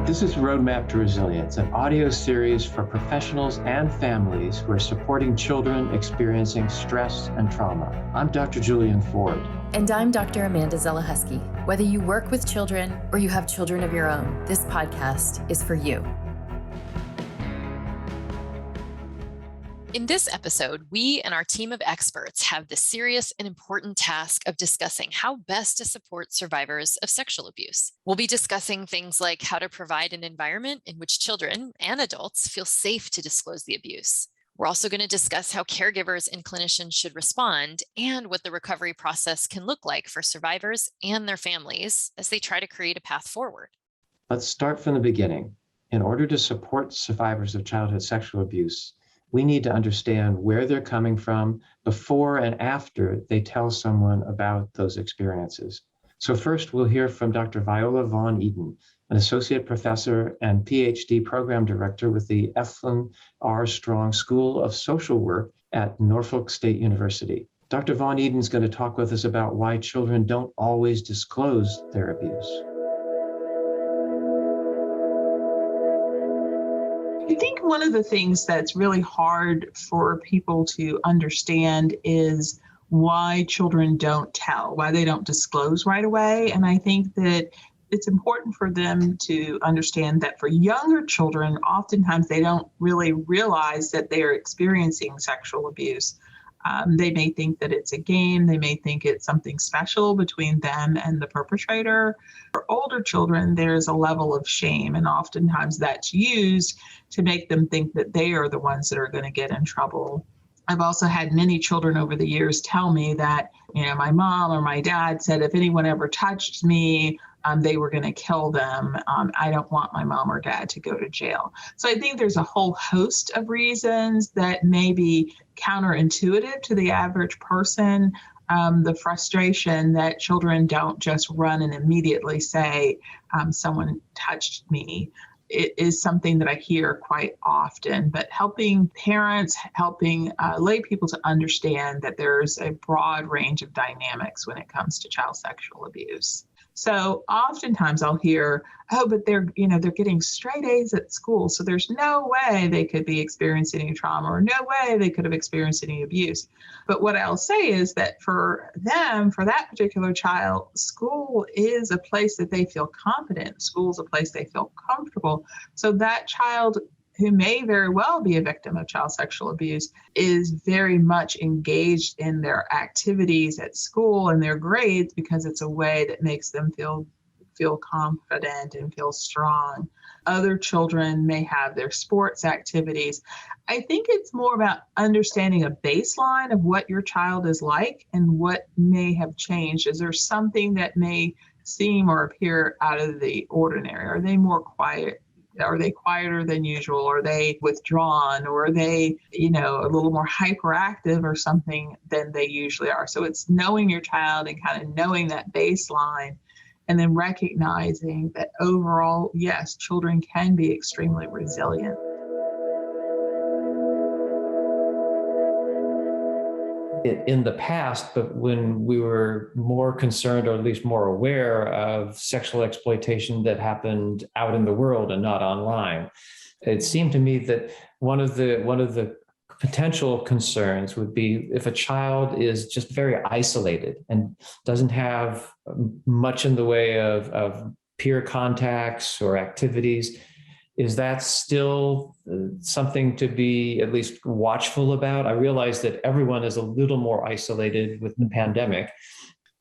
This is Roadmap to Resilience, an audio series for professionals and families who are supporting children experiencing stress and trauma. I'm Dr. Julian Ford. And I'm Dr. Amanda Zelahusky. Whether you work with children or you have children of your own, this podcast is for you. In this episode, we and our team of experts have the serious and important task of discussing how best to support survivors of sexual abuse. We'll be discussing things like how to provide an environment in which children and adults feel safe to disclose the abuse. We're also going to discuss how caregivers and clinicians should respond and what the recovery process can look like for survivors and their families as they try to create a path forward. Let's start from the beginning. In order to support survivors of childhood sexual abuse, we need to understand where they're coming from before and after they tell someone about those experiences. So first, we'll hear from Dr. Viola Vaughan-Eden, an associate professor and PhD program director with the Ethlyn R. Strong School of Social Work at Norfolk State University. Dr. Vaughan-Eden is going to talk with us about why children don't always disclose their abuse. I think one of the things that's really hard for people to understand is why children don't tell, why they don't disclose right away. And I think that it's important for them to understand that for younger children, oftentimes they don't really realize that they are experiencing sexual abuse. They may think that it's a game. They may think it's something special between them and the perpetrator. For older children, there's a level of shame, and oftentimes that's used to make them think that they are the ones that are going to get in trouble. I've also had many children over the years tell me that, my mom or my dad said if anyone ever touched me, they were going to kill them. I don't want my mom or dad to go to jail. So I think there's a whole host of reasons that may be counterintuitive to the average person. The frustration that children don't just run and immediately say, someone touched me. It is something that I hear quite often, but helping parents, helping lay people to understand that there's a broad range of dynamics when it comes to child sexual abuse. So oftentimes I'll hear, but they're getting straight A's at school, so there's no way they could be experiencing any trauma, or no way they could have experienced any abuse. But what I'll say is that for them, for that particular child, school is a place that they feel confident. School is a place they feel comfortable. So that child who may very well be a victim of child sexual abuse is very much engaged in their activities at school and their grades because it's a way that makes them feel confident and feel strong. Other children may have their sports activities. I think it's more about understanding a baseline of what your child is like and what may have changed. Is there something that may seem or appear out of the ordinary? Are they more quiet? Are they quieter than usual? Are they withdrawn? Or are they, a little more hyperactive or something than they usually are? So it's knowing your child and kind of knowing that baseline, and then recognizing that overall, yes, children can be extremely resilient. In the past, but when we were more concerned, or at least more aware of sexual exploitation that happened out in the world and not online, it seemed to me that one of the potential concerns would be if a child is just very isolated and doesn't have much in the way of peer contacts or activities. Is that still something to be at least watchful about? I realize that everyone is a little more isolated with the pandemic.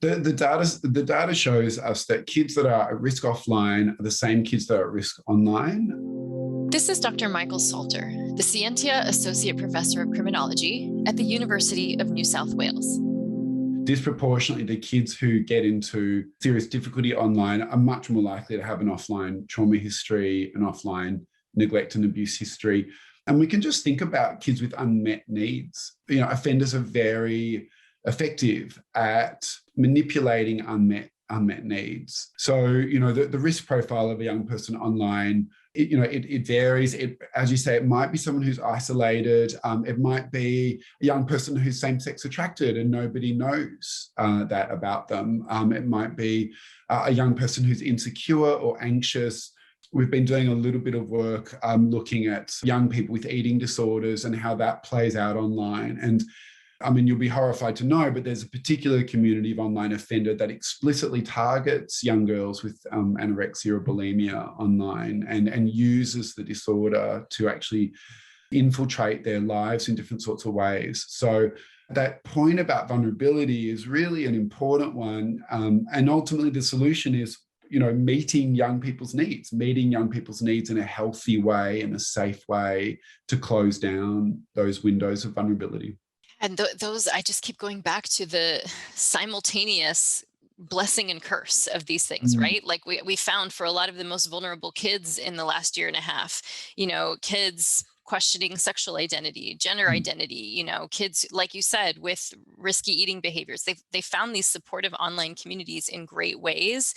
The data shows us that kids that are at risk offline are the same kids that are at risk online. This is Dr. Michael Salter, the Scientia Associate Professor of Criminology at the University of New South Wales. Disproportionately, the kids who get into serious difficulty online are much more likely to have an offline trauma history, an offline neglect and abuse history. And we can just think about kids with unmet needs. Offenders are very effective at manipulating unmet needs. So, the risk profile of a young person online, it varies. As you say, it might be someone who's isolated. It might be a young person who's same-sex attracted and nobody knows that about them. It might be a young person who's insecure or anxious We've been doing a little bit of work looking at young people with eating disorders and how that plays out online. And I mean, you'll be horrified to know, but there's a particular community of online offender that explicitly targets young girls with anorexia or bulimia online and uses the disorder to actually infiltrate their lives in different sorts of ways. So that point about vulnerability is really an important one. And ultimately, the solution is, meeting young people's needs in a healthy way, in a safe way, to close down those windows of vulnerability. And those, I just keep going back to the simultaneous blessing and curse of these things, right? Like we found for a lot of the most vulnerable kids in the last year and a half, kids questioning sexual identity, gender identity, kids, like you said, with risky eating behaviors. They found these supportive online communities in great ways.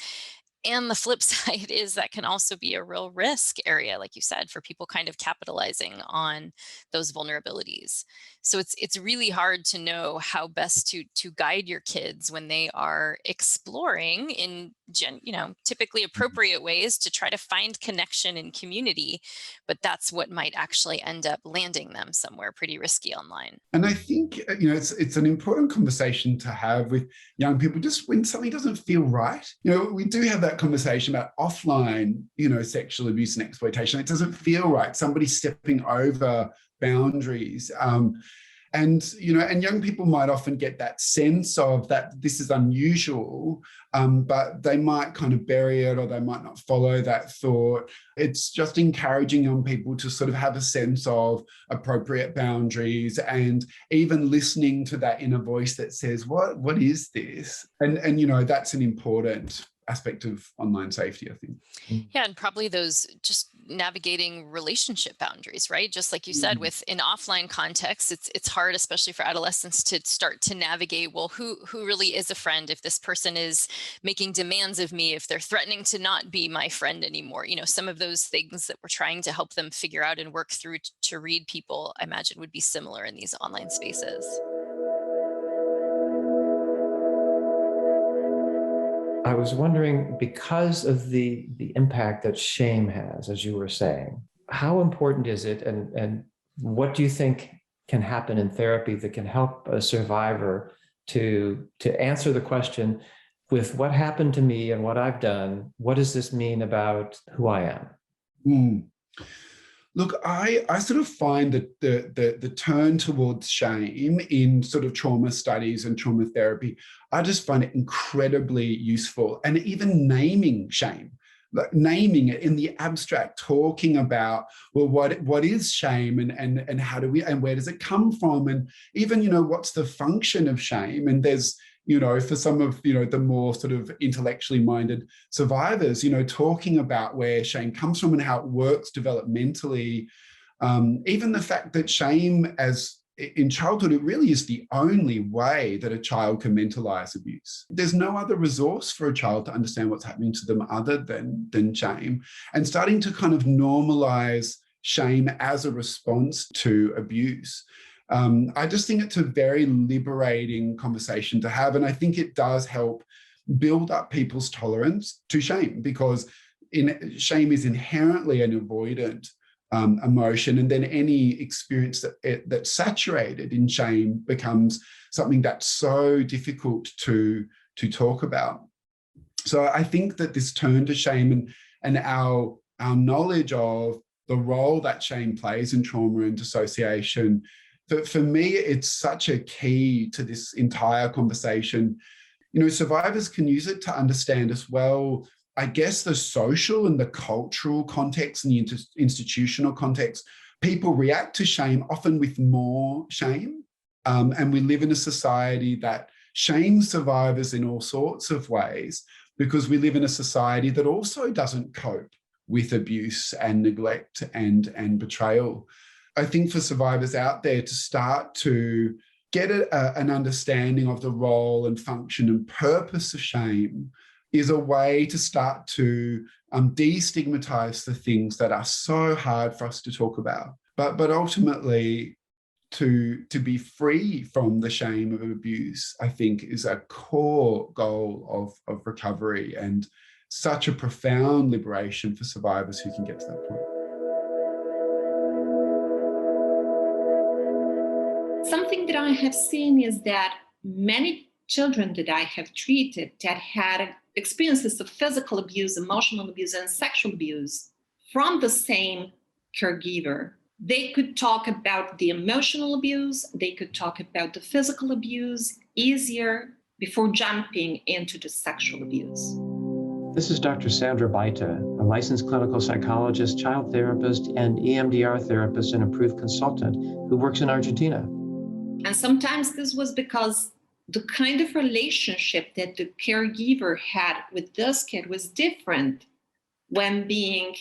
And the flip side is that can also be a real risk area, like you said, for people kind of capitalizing on those vulnerabilities. So it's really hard to know how best to guide your kids when they are exploring in typically appropriate ways to try to find connection and community, but that's what might actually end up landing them somewhere pretty risky online. And I think it's an important conversation to have with young people, just when something doesn't feel right. We do have that conversation about offline, sexual abuse and exploitation. It doesn't feel right. Somebody's stepping over boundaries. And young people might often get that sense of that this is unusual, but they might kind of bury it, or they might not follow that thought. It's just encouraging young people to sort of have a sense of appropriate boundaries, and even listening to that inner voice that says, what is this? And that's an important aspect of online safety, I think. Yeah, and probably those just navigating relationship boundaries, right? Just like you said, with in offline context, it's hard, especially for adolescents, to start to navigate, well, who really is a friend if this person is making demands of me, if they're threatening to not be my friend anymore. Some of those things that we're trying to help them figure out and work through to read people, I imagine, would be similar in these online spaces. I was wondering, because of the impact that shame has, as you were saying, how important is it, and what do you think can happen in therapy that can help a survivor to answer the question, with what happened to me and what I've done, what does this mean about who I am? Look, I sort of find that the turn towards shame in sort of trauma studies and trauma therapy, I just find it incredibly useful. And even naming shame, like naming it in the abstract, talking about, well, what is shame, and how do we, and where does it come from? And even, what's the function of shame? And there's, for some of, the more sort of intellectually minded survivors, talking about where shame comes from and how it works developmentally. Even the fact that shame in childhood, it really is the only way that a child can mentalize abuse. There's no other resource for a child to understand what's happening to them other than shame. And starting to kind of normalize shame as a response to abuse. I just think it's a very liberating conversation to have. And I think it does help build up people's tolerance to shame, because shame is inherently an avoidant emotion. And then any experience that's saturated in shame becomes something that's so difficult to talk about. So I think that this turn to shame and our knowledge of the role that shame plays in trauma and dissociation, for me, it's such a key to this entire conversation. Survivors can use it to understand as well, I guess, the social and the cultural context and the institutional context. People react to shame often with more shame. And we live in a society that shames survivors in all sorts of ways, because we live in a society that also doesn't cope with abuse and neglect and betrayal. I think for survivors out there to start to get an understanding of the role and function and purpose of shame is a way to start to destigmatize the things that are so hard for us to talk about. But ultimately, to be free from the shame of abuse, I think, is a core goal of recovery. And such a profound liberation for survivors who can get to that point. Something that I have seen is that many children that I have treated that had experiences of physical abuse, emotional abuse, and sexual abuse from the same caregiver, they could talk about the emotional abuse, they could talk about the physical abuse easier before jumping into the sexual abuse. This is Dr. Sandra Baita, a licensed clinical psychologist, child therapist, and EMDR therapist and approved consultant who works in Argentina. And sometimes this was because the kind of relationship that the caregiver had with this kid was different when being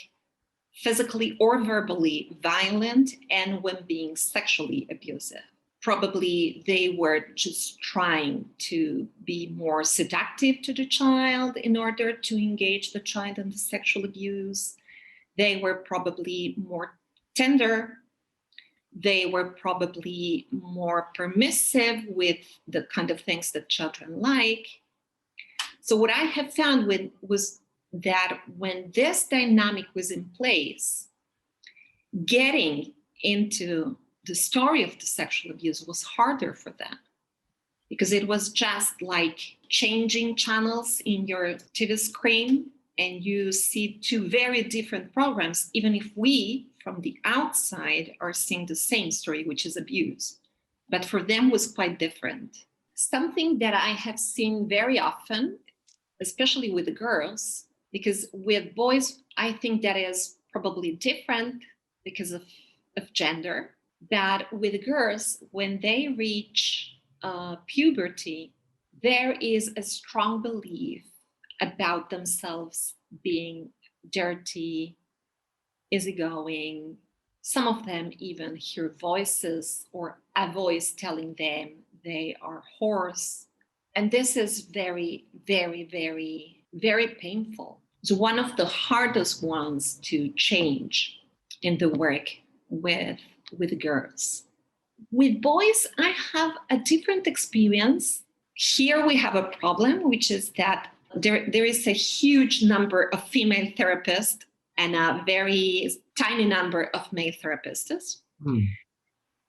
physically or verbally violent and when being sexually abusive. Probably they were just trying to be more seductive to the child in order to engage the child in the sexual abuse. They were probably more tender. They were probably more permissive with the kind of things that children like. So what I have found was that when this dynamic was in place, getting into the story of the sexual abuse was harder for them because it was just like changing channels in your TV screen and you see two very different programs, even if we from the outside are seeing the same story, which is abuse. But for them was quite different. Something that I have seen very often, especially with the girls, because with boys, I think that is probably different because of gender. But with girls, when they reach puberty, there is a strong belief about themselves being dirty, easygoing. Some of them even hear voices or a voice telling them they are whores. And this is very, very, very, very painful. It's one of the hardest ones to change in the work with girls. With boys, I have a different experience. Here we have a problem, which is that there is a huge number of female therapists and a very tiny number of male therapists.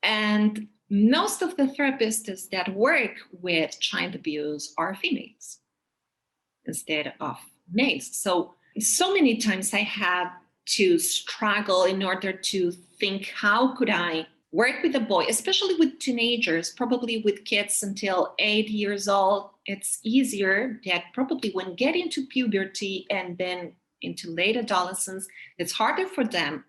And most of the therapists that work with child abuse are females instead of males. So many times I had to struggle in order to think, how could I work with a boy, especially with teenagers, probably with kids until 8 years old. It's easier that probably when get into puberty and then into late adolescence, it's harder for them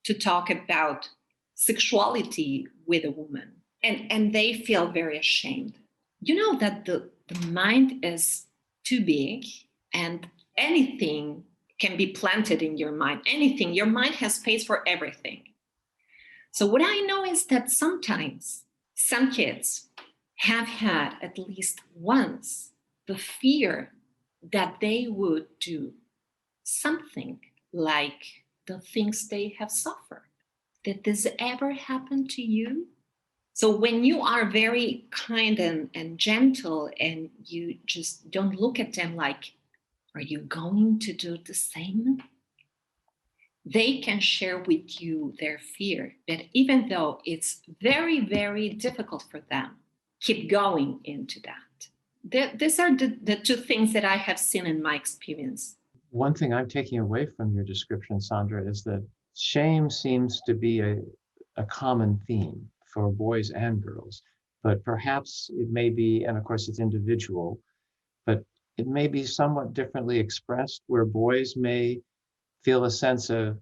to talk about sexuality with a woman. And they feel very ashamed. You know that the mind is too big and anything can be planted in your mind. Anything. Your mind has space for everything. So what I know is that sometimes some kids have had at least once the fear that they would do something like the things they have suffered. Did this ever happen to you? So when you are very kind and gentle and you just don't look at them like, are you going to do the same? They can share with you their fear, but even though it's very, very difficult for them, keep going into that. These are the two things that I have seen in my experience. One thing I'm taking away from your description, Sandra, is that shame seems to be a common theme for boys and girls, but perhaps it may be, and of course it's individual, but it may be somewhat differently expressed where boys may feel a sense of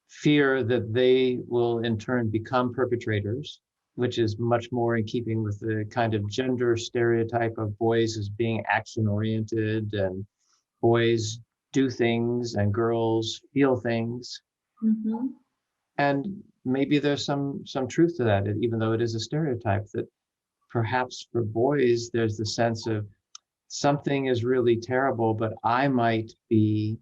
fear that they will in turn become perpetrators, which is much more in keeping with the kind of gender stereotype of boys as being action-oriented and boys do things and girls feel things. Mm-hmm. And maybe there's some truth to that, even though it is a stereotype, that perhaps for boys, there's the sense of something is really terrible, but I might be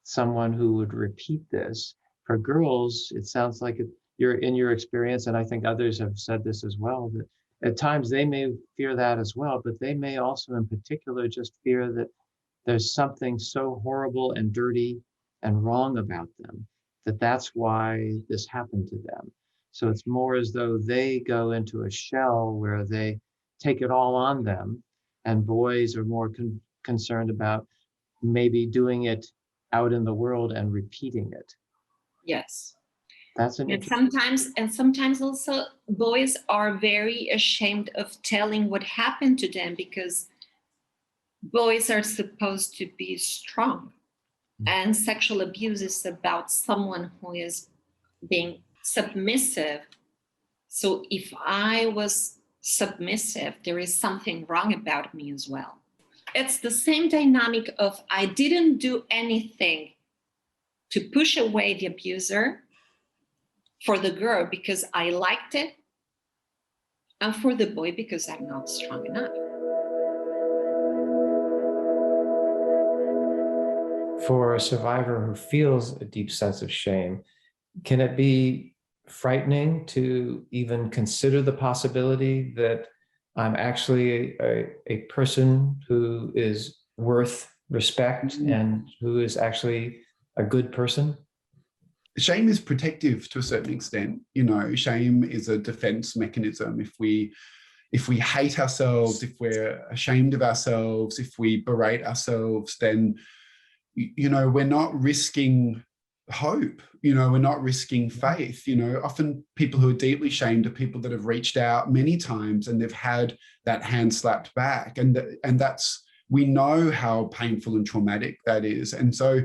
someone who would repeat this. For girls, it sounds like you're in your experience, and I think others have said this as well, that at times they may fear that as well, but they may also in particular just fear that there's something so horrible and dirty and wrong about them that's why this happened to them. So it's more as though they go into a shell where they take it all on them, and boys are more concerned about maybe doing it out in the world and repeating it. Yes. That's an sometimes also boys are very ashamed of telling what happened to them, because boys are supposed to be strong, and sexual abuse is about someone who is being submissive. So if I was submissive, there is something wrong about me as well. It's the same dynamic of I didn't do anything to push away the abuser for the girl because I liked it, and for the boy because I'm not strong enough. For a survivor who feels a deep sense of shame, can it be frightening to even consider the possibility that I'm actually a person who is worth respect and who is actually a good person? Shame is protective to a certain extent. You know, shame is a defense mechanism. If we hate ourselves, if we're ashamed of ourselves, if we berate ourselves, then, you know, we're not risking hope. You know, we're not risking faith. You know, often people who are deeply shamed are people that have reached out many times and they've had that hand slapped back. And that's, we know how painful and traumatic that is. And so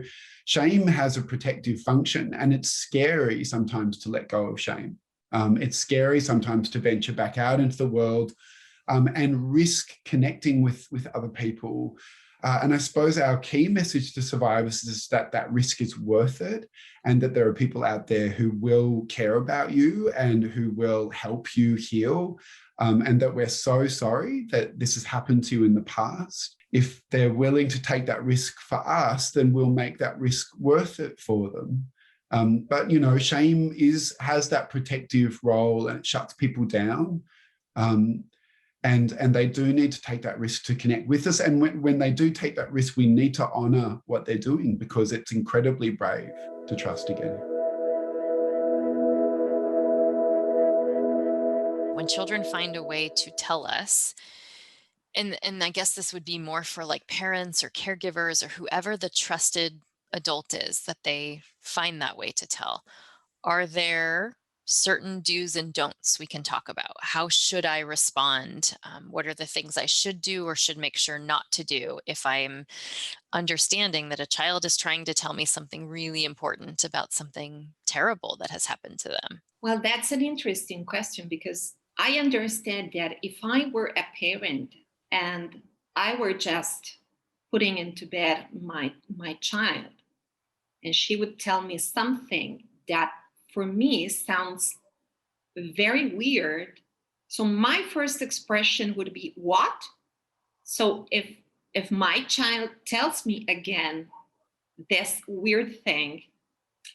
shame has a protective function, and it's scary sometimes to let go of shame. It's scary sometimes to venture back out into the world and risk connecting with other people. And I suppose our key message to survivors is that risk is worth it, and that there are people out there who will care about you and who will help you heal, and that we're so sorry that this has happened to you in the past. If they're willing to take that risk for us, then we'll make that risk worth it for them. But, you know, shame has that protective role, and it shuts people down. And they do need to take that risk to connect with us. And when they do take that risk, we need to honor what they're doing, because it's incredibly brave to trust again. When children find a way to tell us, and I guess this would be more for like parents or caregivers or whoever the trusted adult is, that they find that way to tell. Are there certain do's and don'ts we can talk about? How should I respond? What are the things I should do or should make sure not to do if I'm understanding that a child is trying to tell me something really important about something terrible that has happened to them? Well, that's an interesting question, because I understand that if I were a parent and I were just putting into bed my child, and she would tell me something that for me sounds very weird. So my first expression would be, what? So if my child tells me again this weird thing,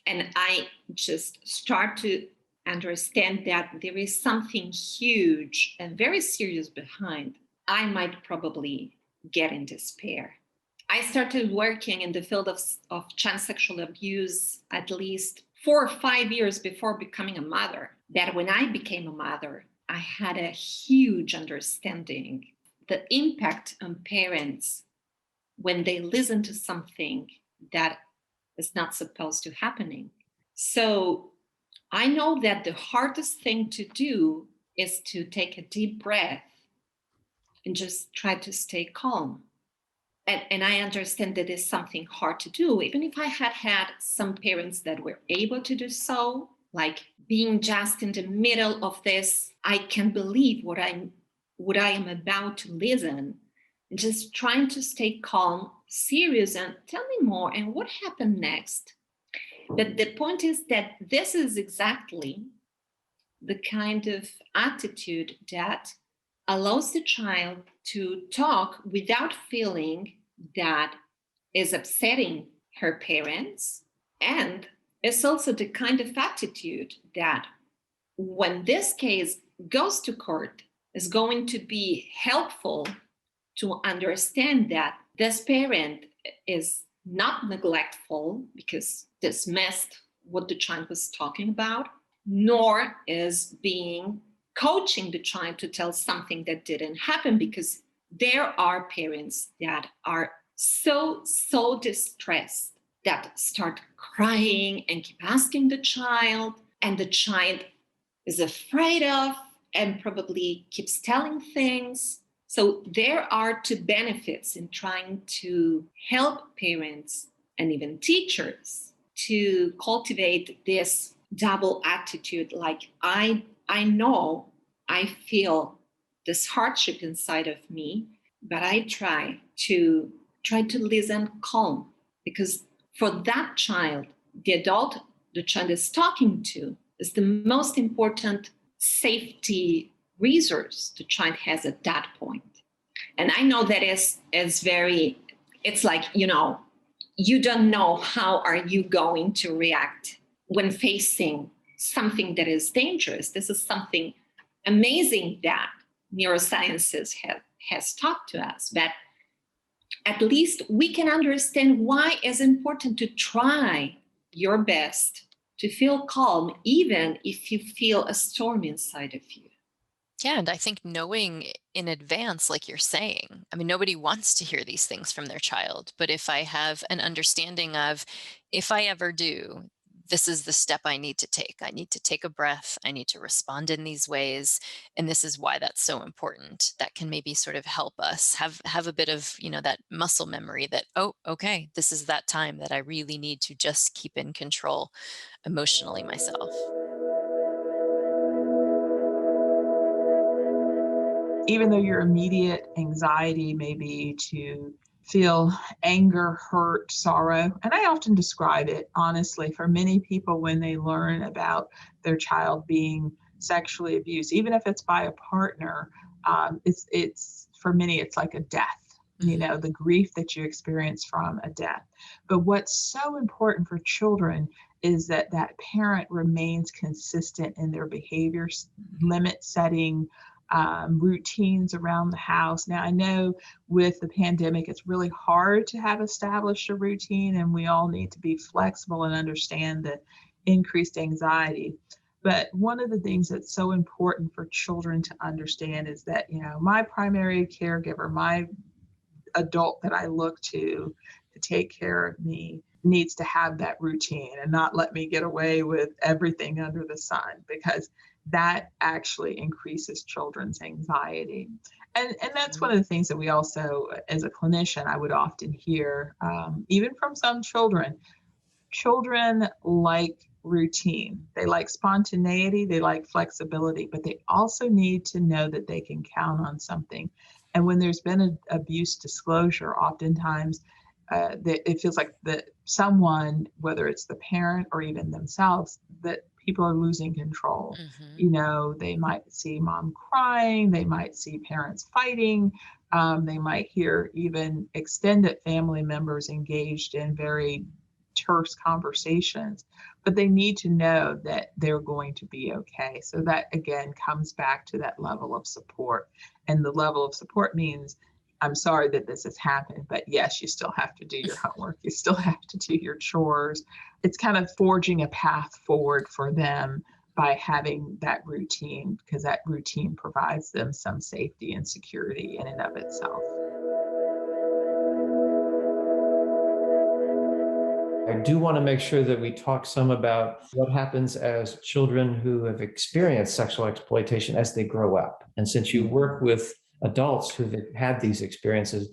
and I just start to understand that there is something huge and very serious behind, I might probably get in despair. I started working in the field of child sexual abuse at least 4 or 5 years before becoming a mother. That when I became a mother, I had a huge understanding the impact on parents when they listen to something that is not supposed to happening. So I know that the hardest thing to do is to take a deep breath and just try to stay calm. And I understand that it's something hard to do, even if I had some parents that were able to do so, like being just in the middle of this, I can believe what I am about to listen, and just trying to stay calm, serious, and tell me more, and what happened next? But the point is that this is exactly the kind of attitude that allows the child to talk without feeling that is upsetting her parents. And it's also the kind of attitude that when this case goes to court is going to be helpful to understand that this parent is not neglectful because dismissed what the child was talking about, nor is being coaching the child to tell something that didn't happen, because there are parents that are so distressed that start crying and keep asking the child, and the child is afraid of and probably keeps telling things. So there are two benefits in trying to help parents and even teachers to cultivate this double attitude, like I know, I feel this hardship inside of me, but I try to listen calm, because for that child, the adult the child is talking to is the most important safety resource the child has at that point. And I know that is very, it's like, you don't know how are you going to react when facing something that is dangerous. This is something amazing that neurosciences has taught to us, but at least we can understand why it's important to try your best to feel calm, even if you feel a storm inside of you. Yeah, and I think knowing in advance, like you're saying, I mean, nobody wants to hear these things from their child, but if I have an understanding of, if I ever do, this is the step I need to take. I need to take a breath. I need to respond in these ways. And this is why that's so important. That can maybe sort of help us have a bit of, that muscle memory that, oh, okay, this is that time that I really need to just keep in control emotionally myself. Even though your immediate anxiety may be to feel anger, hurt, sorrow, and I often describe it honestly for many people when they learn about their child being sexually abused, even if it's by a partner, it's for many it's like a death. The grief that you experience from a death. But what's so important for children is that parent remains consistent in their behaviors, limit setting, routines around the house. Now, I know with the pandemic, it's really hard to have established a routine, and we all need to be flexible and understand the increased anxiety. But one of the things that's so important for children to understand is that, my primary caregiver, my adult that I look to take care of me, needs to have that routine and not let me get away with everything under the sun, because that actually increases children's anxiety. And that's one of the things that we also, as a clinician, I would often hear, even from some children. Children like routine. They like spontaneity, they like flexibility, but they also need to know that they can count on something. And when there's been an abuse disclosure, oftentimes it feels like that someone, whether it's the parent or even themselves, that people are losing control. They might see mom crying, they might see parents fighting, they might hear even extended family members engaged in very terse conversations, but they need to know that they're going to be okay. So that again comes back to that level of support. And the level of support means, I'm sorry that this has happened, but yes, you still have to do your homework. You still have to do your chores. It's kind of forging a path forward for them by having that routine, because that routine provides them some safety and security in and of itself. I do want to make sure that we talk some about what happens as children who have experienced sexual exploitation as they grow up. And since you work with adults who've had these experiences,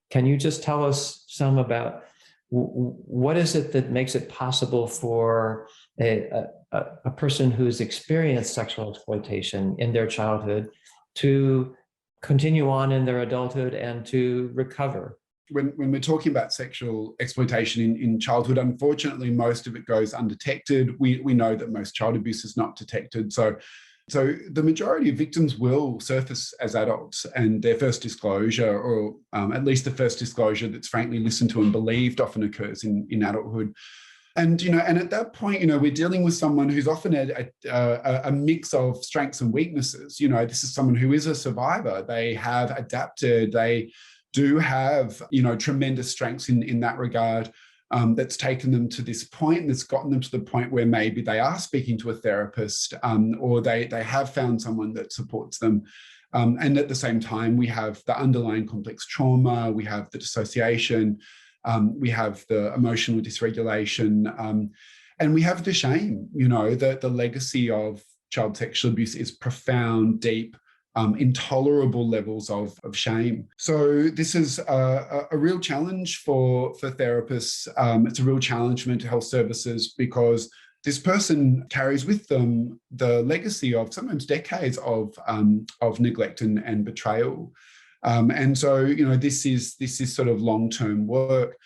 can you just tell us some about what is it that makes it possible for a person who's experienced sexual exploitation in their childhood to continue on in their adulthood and to recover? When we're talking about sexual exploitation in childhood, unfortunately, most of it goes undetected. We know that most child abuse is not detected. So the majority of victims will surface as adults, and their first disclosure, or at least the first disclosure that's frankly listened to and believed, often occurs in adulthood. And, and at that point, we're dealing with someone who's often a mix of strengths and weaknesses. This is someone who is a survivor. They have adapted. They do have, tremendous strengths in that regard. That's taken them to this point, and that's gotten them to the point where maybe they are speaking to a therapist, or they have found someone that supports them. And at the same time, we have the underlying complex trauma, we have the dissociation, we have the emotional dysregulation, and we have the shame. The legacy of child sexual abuse is profound, deep, intolerable levels of shame. So this is a real challenge for therapists. It's a real challenge for mental health services, because this person carries with them the legacy of sometimes decades of neglect and betrayal. And so, this is sort of long-term work.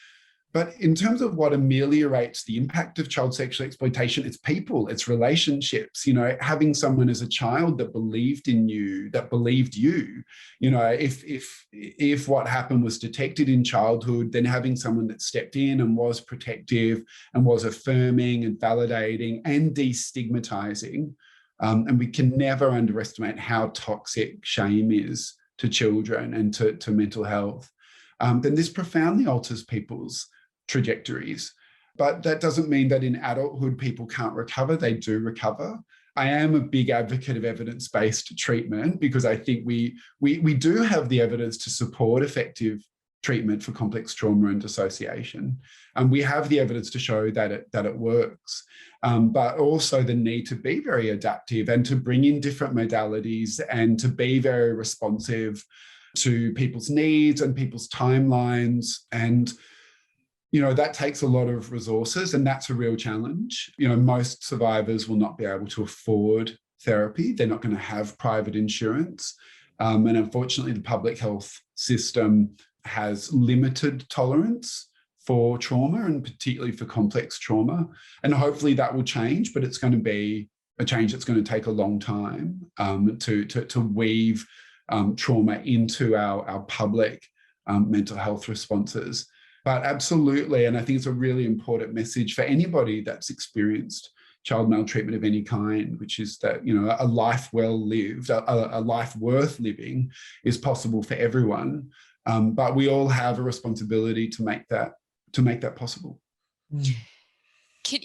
But in terms of what ameliorates the impact of child sexual exploitation, it's people, it's relationships, having someone as a child that believed in you, that believed you, if what happened was detected in childhood, then having someone that stepped in and was protective and was affirming and validating and destigmatizing. And we can never underestimate how toxic shame is to children and to mental health. Then this profoundly alters people's trajectories. But that doesn't mean that in adulthood people can't recover. They do recover. I am a big advocate of evidence-based treatment, because I think we do have the evidence to support effective treatment for complex trauma and dissociation. And we have the evidence to show that it works. But also the need to be very adaptive and to bring in different modalities and to be very responsive to people's needs and people's timelines. And that takes a lot of resources, and that's a real challenge. Most survivors will not be able to afford therapy. They're not going to have private insurance. And unfortunately, the public health system has limited tolerance for trauma, and particularly for complex trauma. And hopefully that will change, but it's going to be a change that's going to take a long time to weave trauma into our public mental health responses. But absolutely, and I think it's a really important message for anybody that's experienced child maltreatment of any kind, which is that, a life well lived, a life worth living is possible for everyone. But we all have a responsibility to make that possible.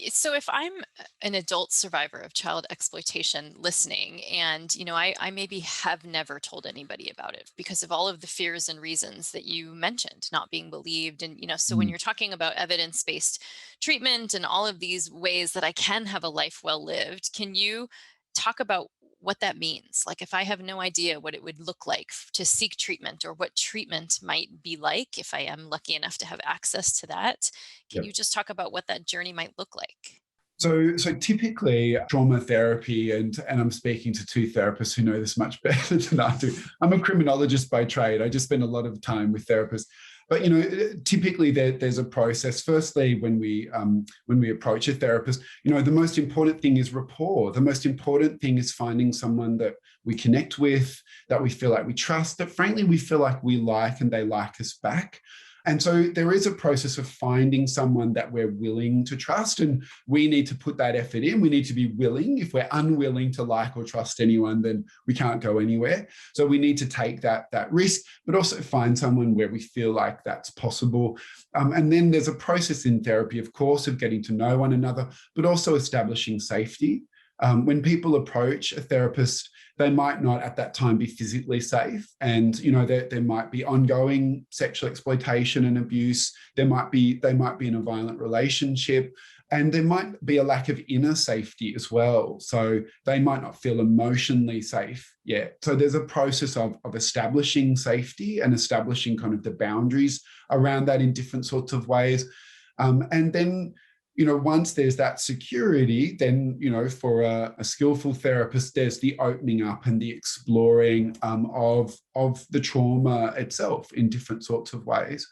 So if I'm an adult survivor of child exploitation listening, and, I maybe have never told anybody about it because of all of the fears and reasons that you mentioned, not being believed. And, so when you're talking about evidence-based treatment and all of these ways that I can have a life well lived, can you talk about what that means? Like, if I have no idea what it would look like to seek treatment, or what treatment might be like, if I am lucky enough to have access to that, can you just talk about what that journey might look like? So typically trauma therapy, and I'm speaking to two therapists who know this much better than I do. I'm a criminologist by trade. I just spend a lot of time with therapists. But typically there's a process. Firstly, when we approach a therapist, the most important thing is rapport. The most important thing is finding someone that we connect with, that we feel like we trust, that frankly we feel like we like and they like us back. And so there is a process of finding someone that we're willing to trust, and we need to put that effort in. We need to be willing. If we're unwilling to like or trust anyone, then we can't go anywhere. So we need to take that risk, but also find someone where we feel like that's possible. And then there's a process in therapy, of course, of getting to know one another, but also establishing safety. When people approach a therapist, they might not at that time be physically safe, and there might be ongoing sexual exploitation and abuse. They might be in a violent relationship, and there might be a lack of inner safety as well. So they might not feel emotionally safe yet. So there's a process of establishing safety and establishing kind of the boundaries around that in different sorts of ways, and then once there's that security, then, for a skillful therapist, there's the opening up and the exploring of the trauma itself in different sorts of ways.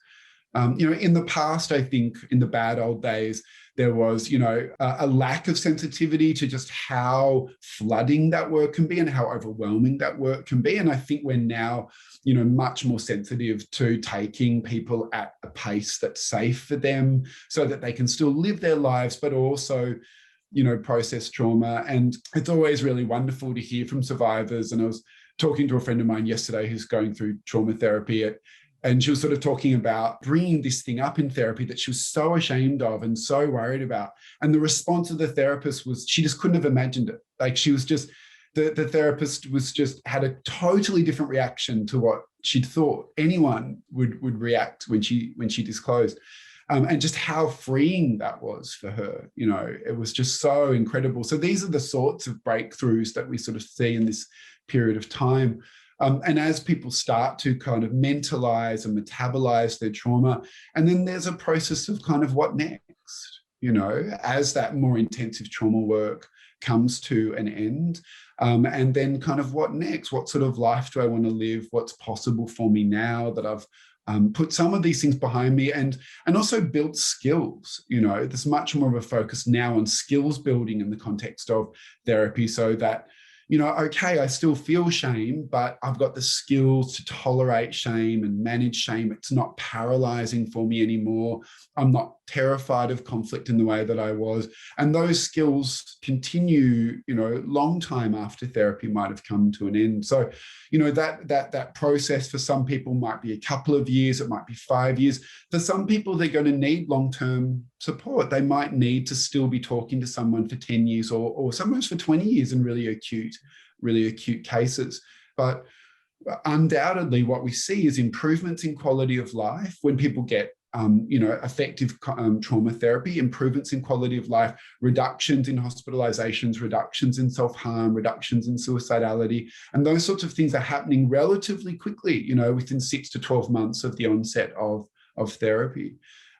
In the past, I think in the bad old days, there was, a lack of sensitivity to just how flooding that work can be and how overwhelming that work can be. And I think we're now, much more sensitive to taking people at a pace that's safe for them so that they can still live their lives, but also, process trauma. And it's always really wonderful to hear from survivors. And I was talking to a friend of mine yesterday who's going through trauma therapy And she was sort of talking about bringing this thing up in therapy that she was so ashamed of and so worried about. And the response of the therapist was she just couldn't have imagined it. Like she was just, the therapist was just had a totally different reaction to what she'd thought anyone would react when she disclosed. And just how freeing that was for her. You know, it was just so incredible. So these are the sorts of breakthroughs that we sort of see in this period of time. And as people start to kind of mentalize and metabolize their trauma, and then there's a process of kind of what next, you know, as that more intensive trauma work comes to an end. And then kind of what next? What sort of life do I want to live? What's possible for me now that I've put some of these things behind me and also built skills? You know, there's much more of a focus now on skills building in the context of therapy, so that, you know, okay, I still feel shame, but I've got the skills to tolerate shame and manage shame. It's not paralyzing for me anymore. I'm not terrified of conflict in the way that I was. And those skills continue, you know, long time after therapy might have come to an end. So, you know, that process for some people might be a couple of years, it might be 5 years. For some people, they're going to need long-term support. They might need to still be talking to someone for 10 years or sometimes for 20 years in really acute cases. But undoubtedly, what we see is improvements in quality of life when people get effective trauma therapy, improvements in quality of life, reductions in hospitalizations, reductions in self-harm, reductions in suicidality, and those sorts of things are happening relatively quickly, you know, within 6 to 12 months of the onset of therapy.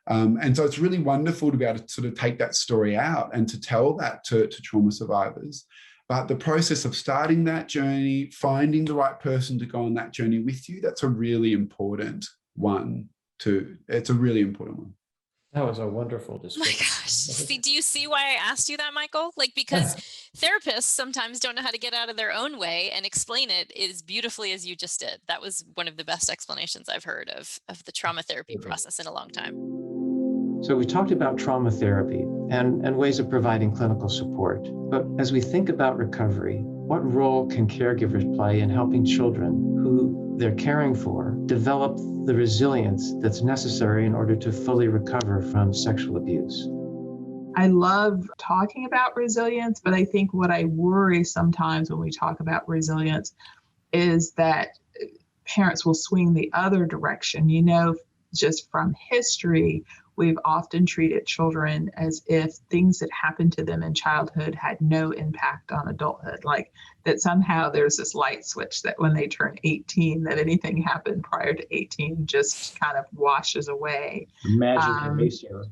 And so it's really wonderful to be able to sort of take that story out and to tell that to trauma survivors. But the process of starting that journey, finding the right person to go on that journey with you, that's a really important one. It's a really important one. That was a wonderful description. My gosh. See, do you see why I asked you that, Michael? Like, because therapists sometimes don't know how to get out of their own way and explain it as beautifully as you just did. That was one of the best explanations I've heard of the trauma therapy process in a long time. So we talked about trauma therapy and ways of providing clinical support. But as we think about recovery, what role can caregivers play in helping children who they're caring for develop the resilience that's necessary in order to fully recover from sexual abuse? I love talking about resilience, but I think what I worry sometimes when we talk about resilience is that parents will swing the other direction. You know, just from history, we've often treated children as if things that happened to them in childhood had no impact on adulthood, like that somehow there's this light switch that when they turn 18, that anything happened prior to 18 just kind of washes away. Magic eraser.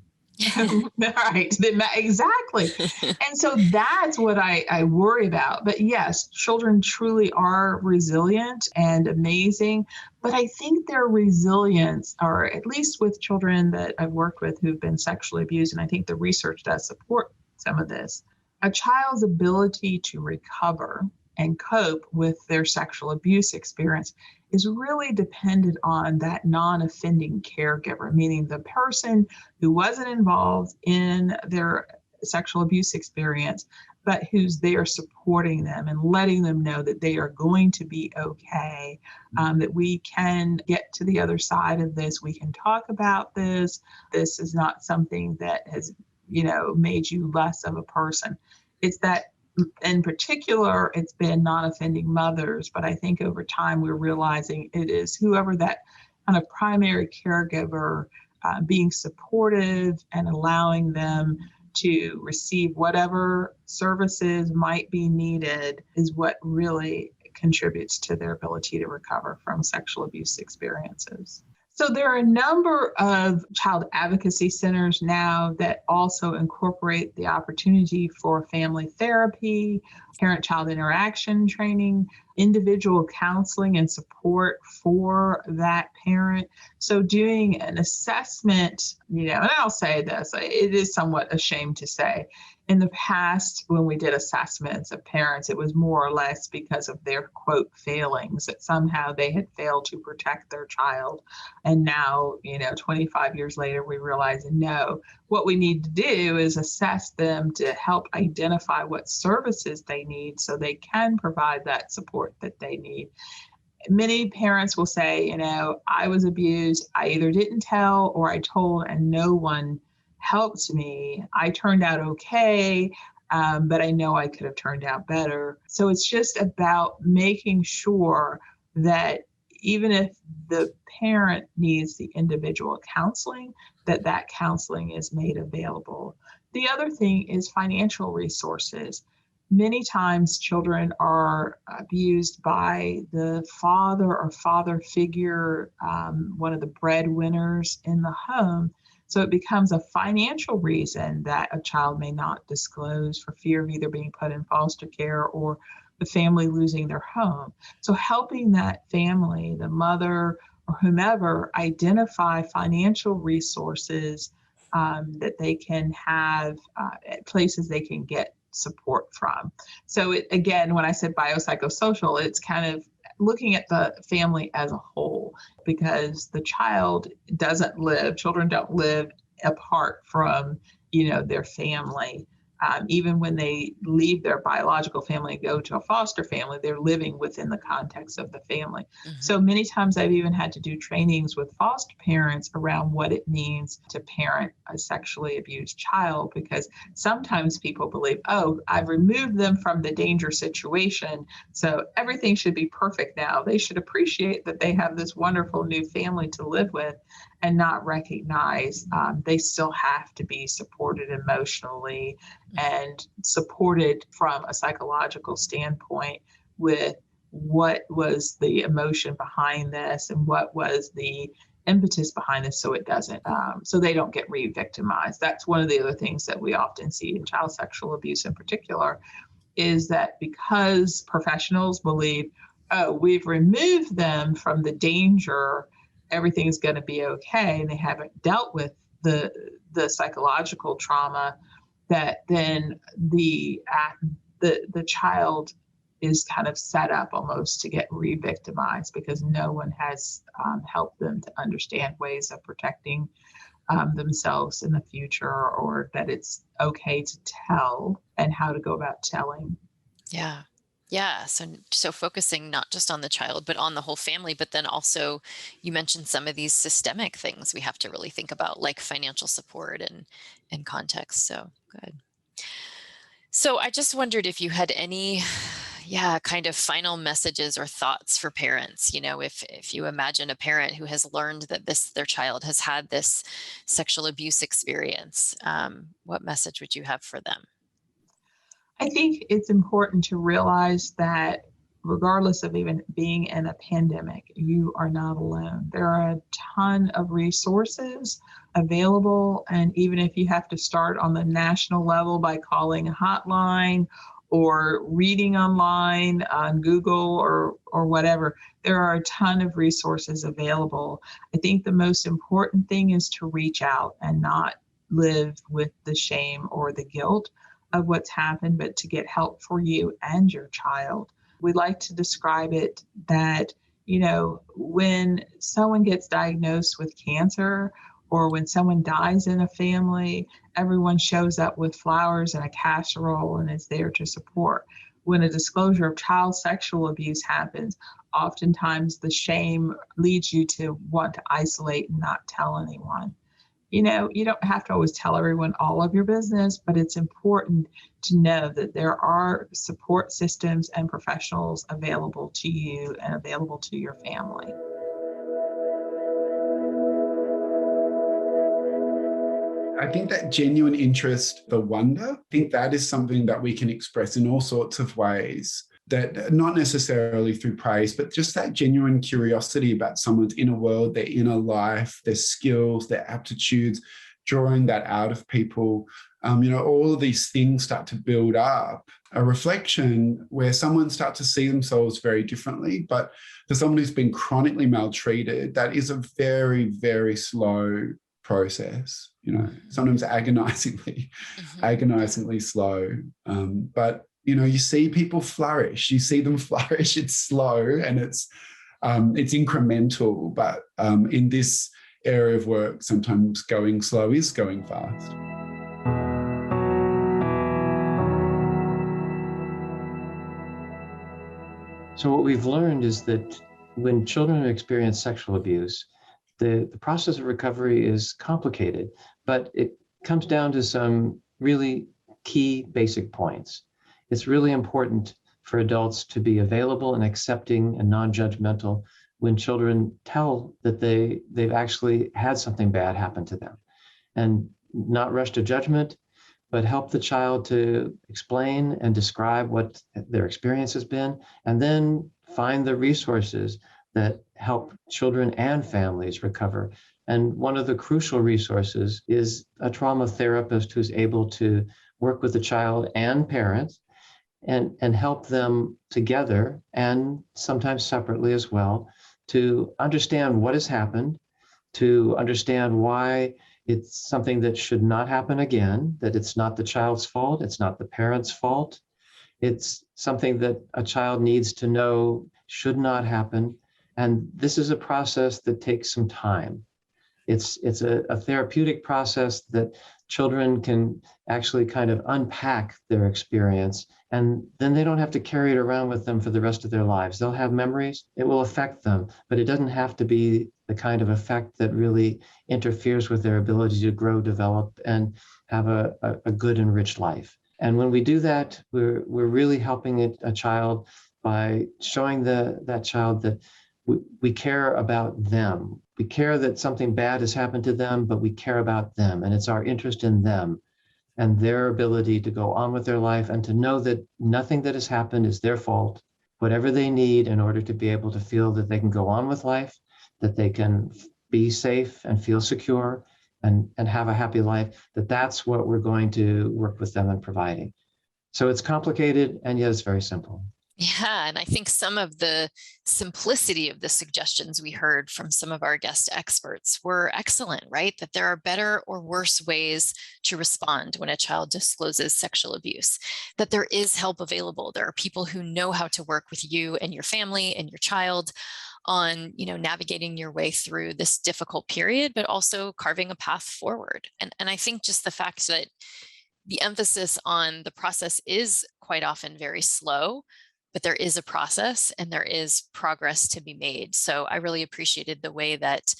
Right, exactly. And so that's what I worry about. But yes, children truly are resilient and amazing. But I think their resilience, or at least with children that I've worked with who've been sexually abused, and I think the research does support some of this, a child's ability to recover and cope with their sexual abuse experience is really dependent on that non-offending caregiver, meaning the person who wasn't involved in their sexual abuse experience, but who's there supporting them and letting them know that they are going to be okay, that we can get to the other side of this. We can talk about this. This is not something that has, you know, made you less of a person. It's that in particular, it's been non-offending mothers, but I think over time we're realizing it is whoever that kind of primary caregiver, being supportive and allowing them to receive whatever services might be needed is what really contributes to their ability to recover from sexual abuse experiences. So there are a number of child advocacy centers now that also incorporate the opportunity for family therapy, parent-child interaction training, individual counseling and support for that parent. So doing an assessment, you know, and I'll say this, it is somewhat ashamed to say, in the past, when we did assessments of parents, it was more or less because of their, quote, failings, that somehow they had failed to protect their child. And now, you know, 25 years later, we realize, no, what we need to do is assess them to help identify what services they need so they can provide that support that they need. Many parents will say, I was abused. I either didn't tell or I told and no one helped me. I turned out okay, but I know I could have turned out better. So it's just about making sure that even if the parent needs the individual counseling, that counseling is made available. The other thing is financial resources. Many times children are abused by the father or father figure, one of the breadwinners in the home. So it becomes a financial reason that a child may not disclose for fear of either being put in foster care or the family losing their home. So helping that family, the mother or whomever, identify financial resources that they can have at places they can get support from. So again, when I said biopsychosocial, it's kind of looking at the family as a whole, because the children don't live apart from, their family. Even when they leave their biological family and go to a foster family, they're living within the context of the family. Mm-hmm. So many times I've even had to do trainings with foster parents around what it means to parent a sexually abused child, because sometimes people believe, I've removed them from the danger situation, so everything should be perfect now. They should appreciate that they have this wonderful new family to live with, and not recognize they still have to be supported emotionally and supported from a psychological standpoint with what was the emotion behind this and what was the impetus behind this, so it doesn't, so they don't get re-victimized. That's one of the other things that we often see in child sexual abuse in particular, is that because professionals believe, we've removed them from the danger, everything's going to be okay, and they haven't dealt with the psychological trauma, that then the child is kind of set up almost to get re-victimized, because no one has helped them to understand ways of protecting themselves in the future, or that it's okay to tell and how to go about telling. Yeah. Yeah. So focusing not just on the child, but on the whole family, but then also you mentioned some of these systemic things we have to really think about, like financial support and context. So good. So I just wondered if you had any, kind of final messages or thoughts for parents. If you imagine a parent who has learned that their child has had this sexual abuse experience, what message would you have for them? I think it's important to realize that regardless of even being in a pandemic, you are not alone. There are a ton of resources available. And even if you have to start on the national level by calling a hotline or reading online on Google or whatever, there are a ton of resources available. I think the most important thing is to reach out and not live with the shame or the guilt of what's happened, but to get help for you and your child. We like to describe it that, when someone gets diagnosed with cancer, or when someone dies in a family, everyone shows up with flowers and a casserole and is there to support. When a disclosure of child sexual abuse happens, oftentimes the shame leads you to want to isolate and not tell anyone. You don't have to always tell everyone all of your business, but it's important to know that there are support systems and professionals available to you and available to your family. I think that genuine interest, the wonder, I think that is something that we can express in all sorts of ways. That not necessarily through praise, but just that genuine curiosity about someone's inner world, their inner life, their skills, their aptitudes, drawing that out of people. All of these things start to build up a reflection where someone starts to see themselves very differently. But for someone who's been chronically maltreated, that is a very, very slow process, sometimes agonizingly slow. But you see people flourish. You see them flourish. It's slow and it's incremental. But in this area of work, sometimes going slow is going fast. So what we've learned is that when children experience sexual abuse, the process of recovery is complicated, but it comes down to some really key basic points. It's really important for adults to be available and accepting and non-judgmental when children tell that they've actually had something bad happen to them, and not rush to judgment, but help the child to explain and describe what their experience has been, and then find the resources that help children and families recover. And one of the crucial resources is a trauma therapist who's able to work with the child and parents and help them together, and sometimes separately as well, to understand what has happened, to understand why it's something that should not happen again, that it's not the child's fault, it's not the parent's fault. It's something that a child needs to know should not happen. And this is a process that takes some time. It's a therapeutic process that children can actually kind of unpack their experience, and then they don't have to carry it around with them for the rest of their lives. They'll have memories, it will affect them, but it doesn't have to be the kind of effect that really interferes with their ability to grow, develop, and have a good, enriched life. And when we do that, we're really helping a child by showing that child that we care about them. We care that something bad has happened to them, but we care about them. And it's our interest in them and their ability to go on with their life, and to know that nothing that has happened is their fault. Whatever they need in order to be able to feel that they can go on with life, that they can be safe and feel secure and have a happy life, that's what we're going to work with them in providing. So it's complicated, and yet it's very simple. Yeah, and I think some of the simplicity of the suggestions we heard from some of our guest experts were excellent, right? That there are better or worse ways to respond when a child discloses sexual abuse, that there is help available. There are people who know how to work with you and your family and your child on, navigating your way through this difficult period, but also carving a path forward. And I think just the fact that the emphasis on the process is quite often very slow, but there is a process and there is progress to be made. So I really appreciated the way that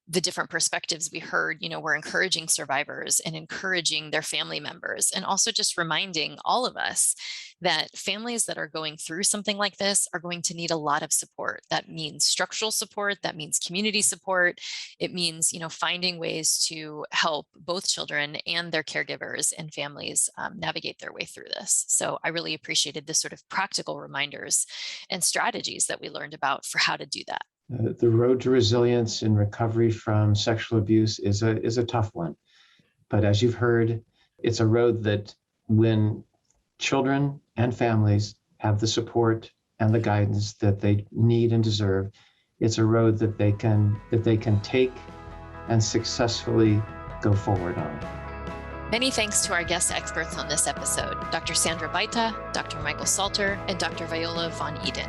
the different perspectives we heard, were encouraging survivors and encouraging their family members, and also just reminding all of us that families that are going through something like this are going to need a lot of support. That means structural support, that means community support. It means, finding ways to help both children and their caregivers and families navigate their way through this. So I really appreciated the sort of practical reminders and strategies that we learned about for how to do that. The road to resilience in recovery from sexual abuse is a tough one. But as you've heard, it's a road that when children and families have the support and the guidance that they need and deserve, it's a road that they can take and successfully go forward on. Many thanks to our guest experts on this episode, Dr. Sandra Baita, Dr. Michael Salter, and Dr. Viola Vaughan-Eden.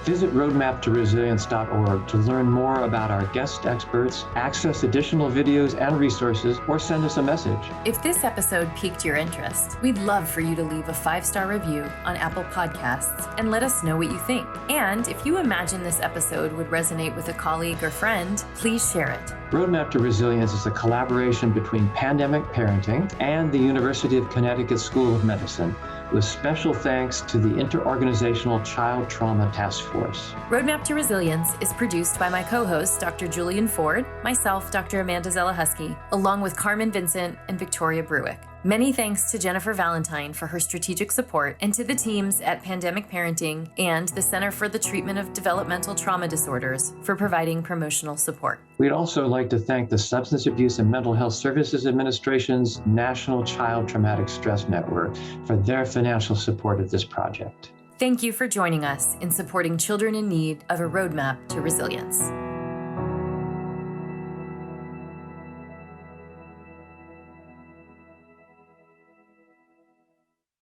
Visit roadmaptoresilience.org to learn more about our guest experts, access additional videos and resources, or send us a message. If this episode piqued your interest, we'd love for you to leave a 5-star review on Apple Podcasts and let us know what you think. And if you imagine this episode would resonate with a colleague or friend, please share it. Roadmap to Resilience is a collaboration between Pandemic Parenting and the University of Connecticut School of Medicine, with special thanks to the Interorganizational Child Trauma Task Force. Roadmap to Resilience is produced by my co-hosts, Dr. Julian Ford, myself, Dr. Amanda Zelahusky, along with Carmen Vincent and Victoria Bruick. Many thanks to Jennifer Valentine for her strategic support, and to the teams at Pandemic Parenting and the Center for the Treatment of Developmental Trauma Disorders for providing promotional support. We'd also like to thank the Substance Abuse and Mental Health Services Administration's National Child Traumatic Stress Network for their financial support of this project. Thank you for joining us in supporting children in need of a roadmap to resilience.